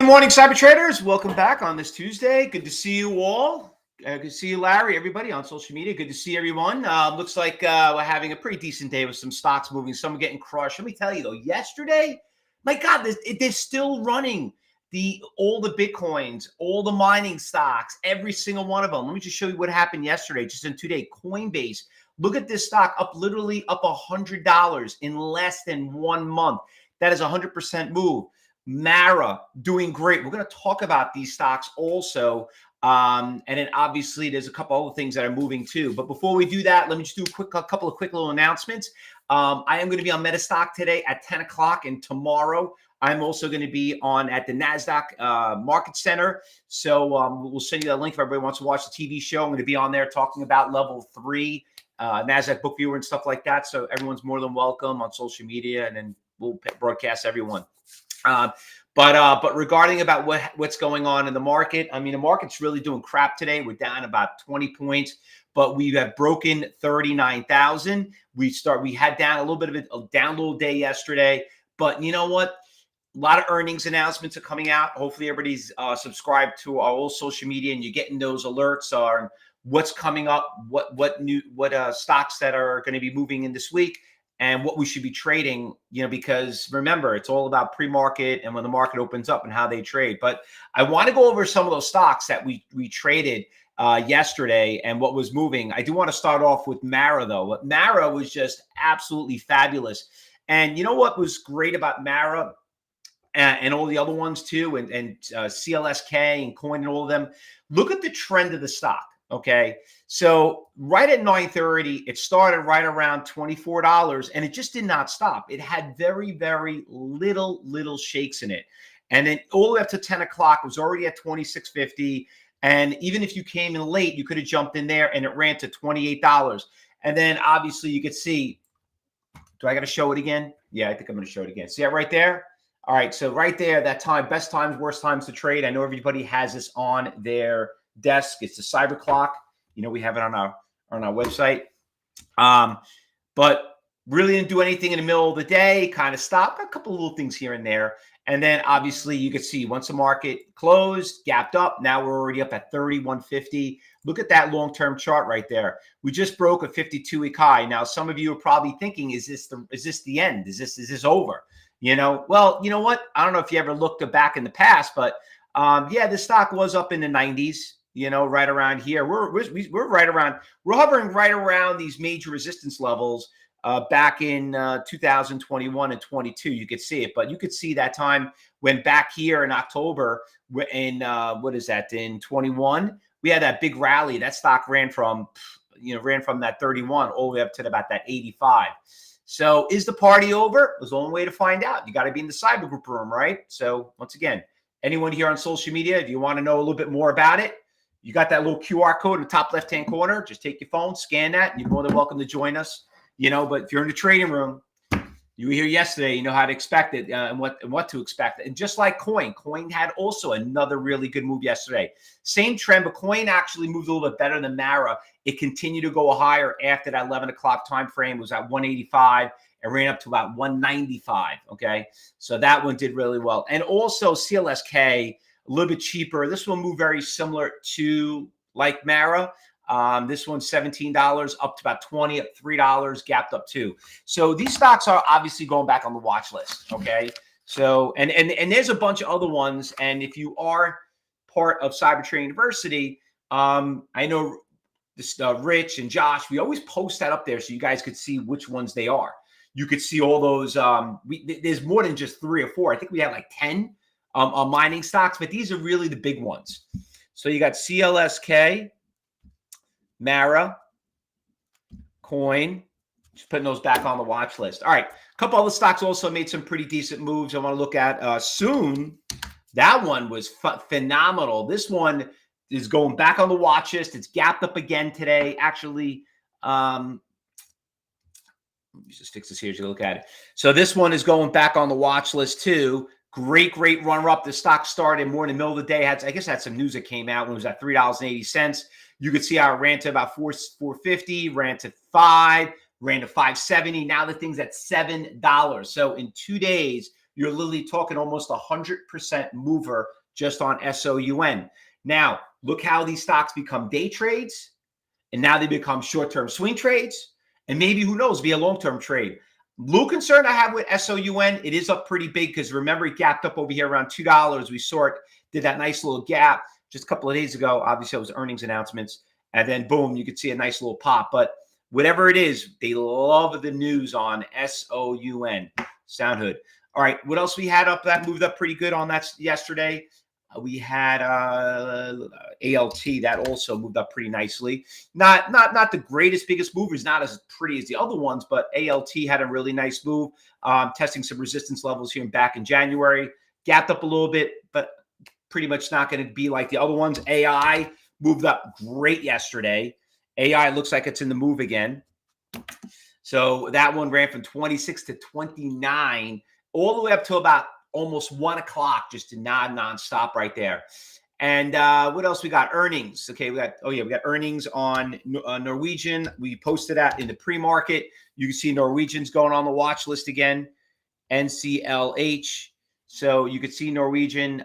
morning, cyber traders. Welcome back on this Tuesday. Good to see you all. Good to see you, Larry, everybody on social media. Good to see everyone. Looks like we're having a pretty decent day with some stocks moving, some getting crushed. Let me tell you, though, yesterday, my God, they're still running. All the Bitcoins, all the mining stocks, every single one of them. Let me just show you what happened yesterday, just in today. Coinbase, look at this stock literally up $100 in less than 1 month. That is a 100% move. Mara doing great. We're going to talk about these stocks also. And then obviously there's a couple other things that are moving too. But before we do that, let me just do a couple of quick little announcements. I am going to be on Metastock today at 10 o'clock, and tomorrow I'm also going to be on at the NASDAQ Market Center. So we'll send you that link if everybody wants to watch the TV show. I'm going to be on there talking about level 3, NASDAQ Bookviewer and stuff like that. So everyone's more than welcome on social media, and then we'll broadcast everyone. But regarding about what's going on in the market, I mean, the market's really doing crap today. We're down about 20 points, but we have broken 39,000. We had down a little bit of a down little day yesterday, but you know what? A lot of earnings announcements are coming out. Hopefully everybody's subscribed to our old social media and you're getting those alerts on what's coming up, what stocks that are going to be moving in this week, and what we should be trading, because remember, it's all about pre-market and when the market opens up and how they trade. But I want to go over some of those stocks that we traded yesterday and what was moving. I do want to start off with Mara, though. Mara was just absolutely fabulous. And you know what was great about Mara and all the other ones too, and CLSK and Coin and all of them? Look at the trend of the stock. Okay, so right at 9:30, it started right around $24, and it just did not stop. It had very, very little shakes in it, and then all the way up to 10 o'clock, it was already at 26.50. And even if you came in late, you could have jumped in there, and it ran to $28. And then obviously you could see. Do I got to show it again? Yeah, I think I'm going to show it again. See that right there? All right, so right there, that time, best times, worst times to trade. I know everybody has this on their desk. It's the cyber clock. We have it on our website. But really didn't do anything in the middle of the day. Kind of stopped. A couple of little things here and there. And then obviously you could see once the market closed, gapped up. Now we're already up at 31.50. Look at that long-term chart right there. We just broke a 52-week high. Now some of you are probably thinking, is this the end? Is this over? Well, you know what? I don't know if you ever looked back in the past, but yeah, the stock was up in the 90s. Right around here. We're hovering right around these major resistance levels back in 2021 and 22. You could see it, but you could see that time when back here in October in in 21, we had that big rally. That stock ran from that 31 all the way up to about that 85. So is the party over? There's only way to find out. You got to be in the cyber group room, right? So once again, anyone here on social media, if you want to know a little bit more about it, you got that little QR code in the top left-hand corner. Just take your phone, scan that, and you're more than welcome to join us. But if you're in the trading room, you were here yesterday, you know how to expect it and what to expect. And just like Coin had also another really good move yesterday. Same trend, but Coin actually moved a little bit better than Mara. It continued to go higher after that 11 o'clock time frame. It was at 185 and ran up to about 195. Okay, so that one did really well. And also CLSK, a little bit cheaper. This one moved very similar to like Mara. This one's $17 up to about 20, up $3, gapped up 2. So these stocks are obviously going back on the watch list. Okay. So, and there's a bunch of other ones. And if you are part of Cyber Trading University, I know this Rich and Josh, we always post that up there so you guys could see which ones they are. You could see all those. There's more than just 3 or 4. I think we have like 10 mining stocks, but these are really the big ones. So you got CLSK, Mara, Coin, just putting those back on the watch list. All right, a couple other stocks also made some pretty decent moves I want to look at soon. That one was phenomenal. This one is going back on the watch list. It's gapped up again today. Actually, let me just fix this here as you look at it. So this one is going back on the watch list too. Great runner up. The stock started more in the middle of the day. I guess had some news that came out when it was at $3.80. You could see how it ran to about $4.50, ran to $5, ran to $5.70. Now the thing's at $7. So in 2 days, you're literally talking almost 100% mover just on SOUN. Now, look how these stocks become day trades, and now they become short-term swing trades, and maybe, who knows, be a long-term trade. Little concern I have with SOUN, it is up pretty big because remember, it gapped up over here around $2. We saw it, did that nice little gap just a couple of days ago. Obviously, it was earnings announcements. And then, boom, you could see a nice little pop. But whatever it is, they love the news on SOUN, Soundhood. All right, what else we had up that moved up pretty good on that yesterday? We had ALT that also moved up pretty nicely. Not the greatest, biggest movers, not as pretty as the other ones, but ALT had a really nice move, testing some resistance levels here back in January. Gapped up a little bit, but pretty much not going to be like the other ones. AI moved up great yesterday. AI looks like it's in the move again. So that one ran from 26 to 29, all the way up to about almost 1 o'clock, just to nod nonstop right there. And what else we got? Earnings. Okay, we got earnings on Norwegian. We posted that in the pre-market. You can see Norwegian's going on the watch list again. NCLH. So you could see Norwegian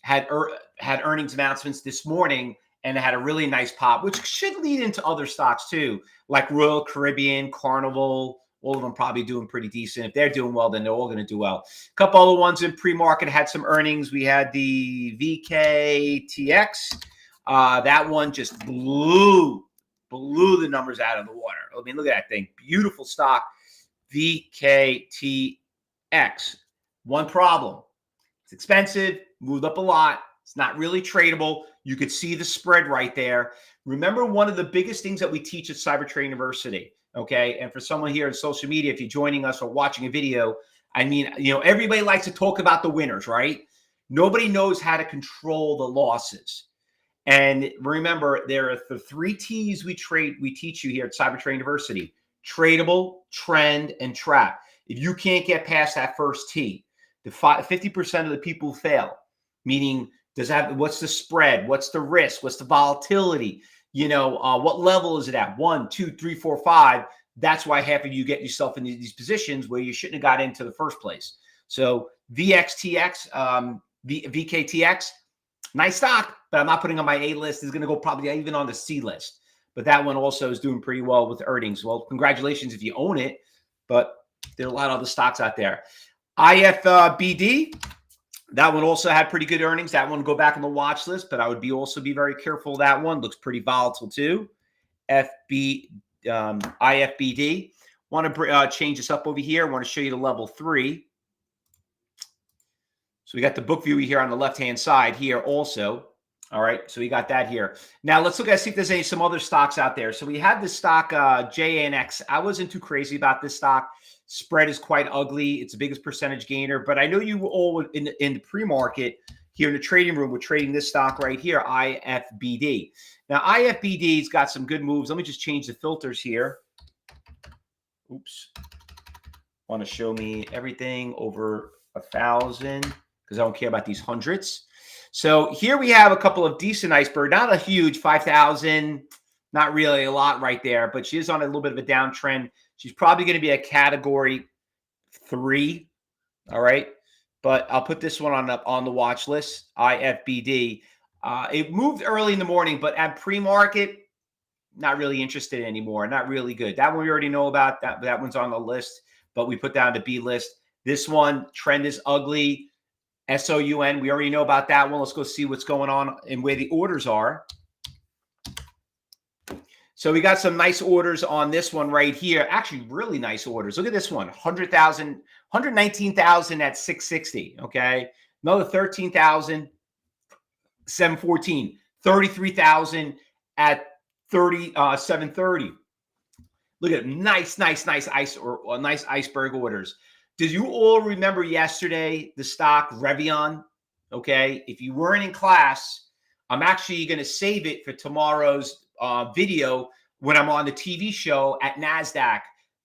had earnings announcements this morning, and it had a really nice pop, which should lead into other stocks too, like Royal Caribbean, Carnival. All of them probably doing pretty decent. If they're doing well, then they're all going to do well. A couple other ones in pre-market had some earnings. We had the VKTX. That one just blew the numbers out of the water. I mean, look at that thing. Beautiful stock, VKTX. One problem. It's expensive, moved up a lot. It's not really tradable. You could see the spread right there. Remember, one of the biggest things that we teach at Cyber Trade University, okay? And for someone here on social media, if you're joining us or watching a video, I mean, everybody likes to talk about the winners, right? Nobody knows how to control the losses. And remember, there are the 3 T's we teach you here at Cyber Trade University: tradable, trend, and trap. If you can't get past that first T, the 50% of the people fail, meaning what's the spread? What's the risk? What's the volatility? What level is it at? 1, 2, 3, 4, 5. That's why half of you get yourself in these positions where you shouldn't have got into the first place. So VKTX, nice stock, but I'm not putting on my A list. It's going to go probably even on the C list. But that one also is doing pretty well with earnings. Well, congratulations if you own it, but there are a lot of other stocks out there. IFBD. That one also had pretty good earnings. That one go back on the watch list, but I would also be very careful. That one looks pretty volatile too. IFBD. Want to change this up over here. I want to show you the level 3. So we got the Bookviewer here on the left-hand side here also. All right, so we got that here. Now let's look at see if there's some other stocks out there. So we have this stock JNX. I wasn't too crazy about this stock. Spread is quite ugly. It's the biggest percentage gainer, but I know you all in the pre-market here in the trading room. We're trading this stock right here, IFBD. Now IFBD's got some good moves. Let me just change the filters here. Oops. Want to show me everything over 1,000 because I don't care about these hundreds. So here we have a couple of decent iceberg, not a huge 5,000, not really a lot right there, but she is on a little bit of a downtrend. She's probably going to be a category 3. All right. But I'll put this one on the watch list, IFBD. It moved early in the morning, but at pre-market, not really interested anymore. Not really good. That one we already know about. That one's on the list, but we put down the B list. This one, trend is ugly. SOUN, we already know about that one. Let's go see what's going on and where the orders are. So we got some nice orders on this one right here. Actually, really nice orders. Look at this one, 100,000, 119,000 at 660, okay? Another 13,000, 714, 33,000 at 730. Look at nice iceberg orders. Did you all remember yesterday the stock Revvion? Okay, if you weren't in class, I'm actually going to save it for tomorrow's video when I'm on the TV show at NASDAQ.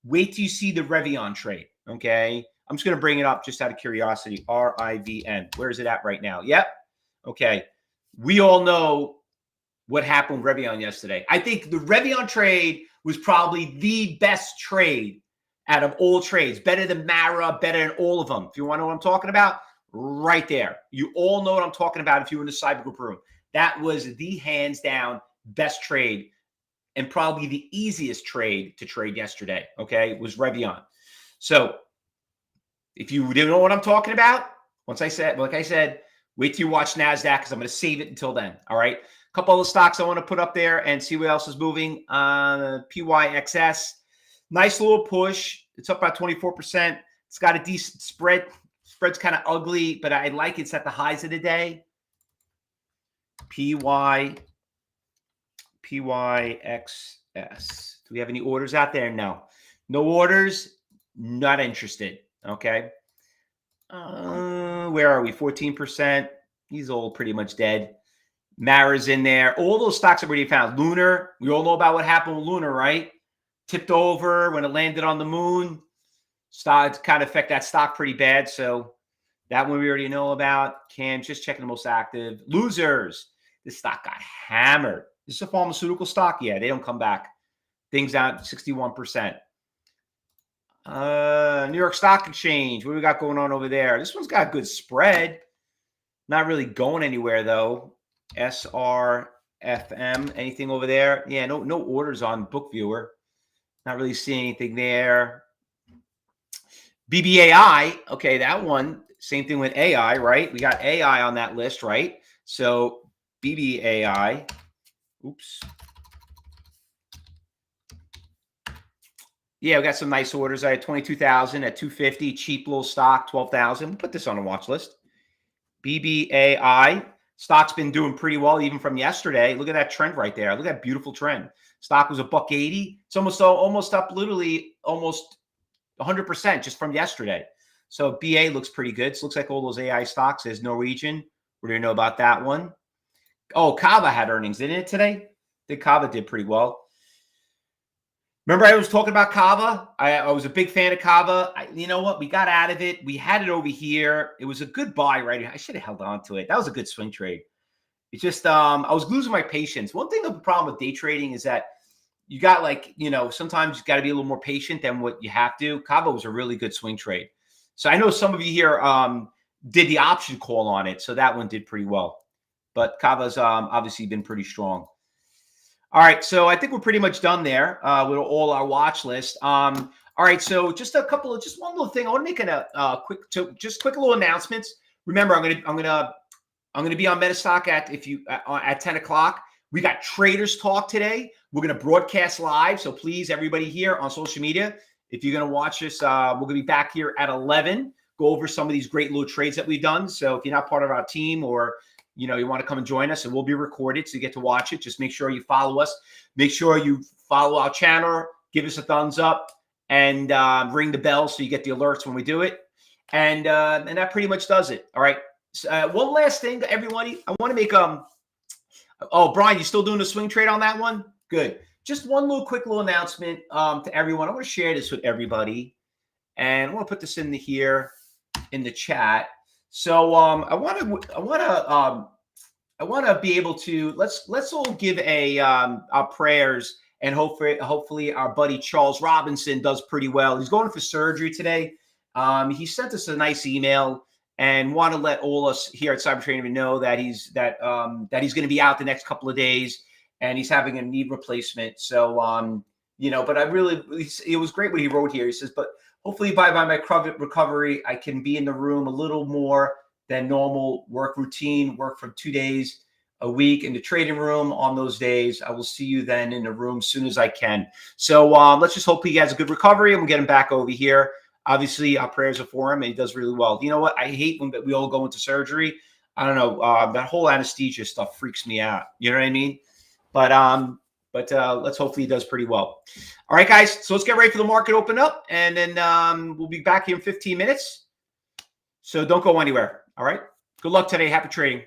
Wait till you see the Revvion trade, okay? I'm just going to bring it up just out of curiosity. RIVN. Where is it at right now? Yep. Okay. We all know what happened with Revvion yesterday. I think the Revvion trade was probably the best trade out of all trades. Better than Mara, better than all of them. If you want to know what I'm talking about, right there. You all know what I'm talking about if you were in the cyber group room. That was the hands down best trade and probably the easiest trade to trade yesterday, okay, was Revyon. So if you didn't know what I'm talking about, like I said, wait till you watch NASDAQ because I'm going to save it until then, all right? A couple of stocks I want to put up there and see what else is moving. PYXS, nice little push. It's up about 24%. It's got a decent spread. Spread's kind of ugly, but I like it's at the highs of the day. PYXS. Do we have any orders out there? No. No orders. Not interested. Okay. Where are we? 14%. He's all pretty much dead. Mara's in there. All those stocks are already found. Lunar. We all know about what happened with Lunar, right? Tipped over when it landed on the moon. Started kind of affect that stock pretty bad. So that one we already know about. Cam, just checking the most active. Losers. This stock got hammered. This is a pharmaceutical stock. Yeah, they don't come back. Things down 61%. New York Stock Exchange. What do we got going on over there? This one's got a good spread. Not really going anywhere, though. SRFM. Anything over there? Yeah, no orders on Bookviewer. Not really seeing anything there. BBAI. Okay, that one. Same thing with AI, right? We got AI on that list, right? So BBAI. Oops. Yeah, we got some nice orders. I had 22,000 at 250. Cheap little stock, 12,000. We'll put this on a watch list. BBAI. Stock's been doing pretty well even from yesterday. Look at that trend right there. Look at that beautiful trend. Stock was $1.80. It's almost up literally almost 100% just from yesterday. So BA looks pretty good. So looks like all those AI stocks. There's Norwegian. We didn't know about that one. Oh, Kava had earnings, didn't it today? I think Kava did pretty well. Remember I was talking about Kava? I was a big fan of Kava. You know what? We got out of it. We had it over here. It was a good buy, right? I should have held on to it. That was a good swing trade. It's just I was losing my patience. One thing of the problem with day trading is that you got sometimes you got to be a little more patient than what you have to. Kava was a really good swing trade. So I know some of you here did the option call on it. So that one did pretty well. But Kava's obviously been pretty strong. All right, so I think we're pretty much done there with all our watch list. All right, so just one little thing. I want to make quick little announcements. Remember, I'm gonna be on Metastock at 10 o'clock. We got Traders Talk today. We're gonna broadcast live, so please, everybody here on social media, if you're gonna watch this, we're gonna be back here at 11. Go over some of these great little trades that we've done. So if you're not part of our team or you want to come and join us, and we'll be recorded so you get to watch it. Just make sure you follow us. Make sure you follow our channel, give us a thumbs up, and ring the bell so you get the alerts when we do it. And that pretty much does it. All right. So, one last thing, everybody. I want to make oh, Brian, you still doing a swing trade on that one? Good. Just one quick little announcement to everyone. I want to share this with everybody, and I want to put this in here in the chat. So I want to be able to let's all give our prayers, and hopefully our buddy Charles Robinson does pretty well. He's going for surgery today. He sent us a nice email and want to let all us here at Cyber Trading know that he's going to be out the next couple of days, and he's having a knee replacement. So but it was great what he wrote here. He says, but hopefully by my recovery, I can be in the room a little more than normal work routine, work for 2 days a week in the trading room on those days. I will see you then in the room as soon as I can. So let's just hope he has a good recovery and we'll get him back over here. Obviously, our prayers are for him, and he does really well. You know what? I hate when we all go into surgery. I don't know. That whole anesthesia stuff freaks me out. You know what I mean? But let's hopefully he does pretty well. All right, guys. So let's get ready for the market open up, and then we'll be back here in 15 minutes. So don't go anywhere. All right. Good luck today. Happy trading.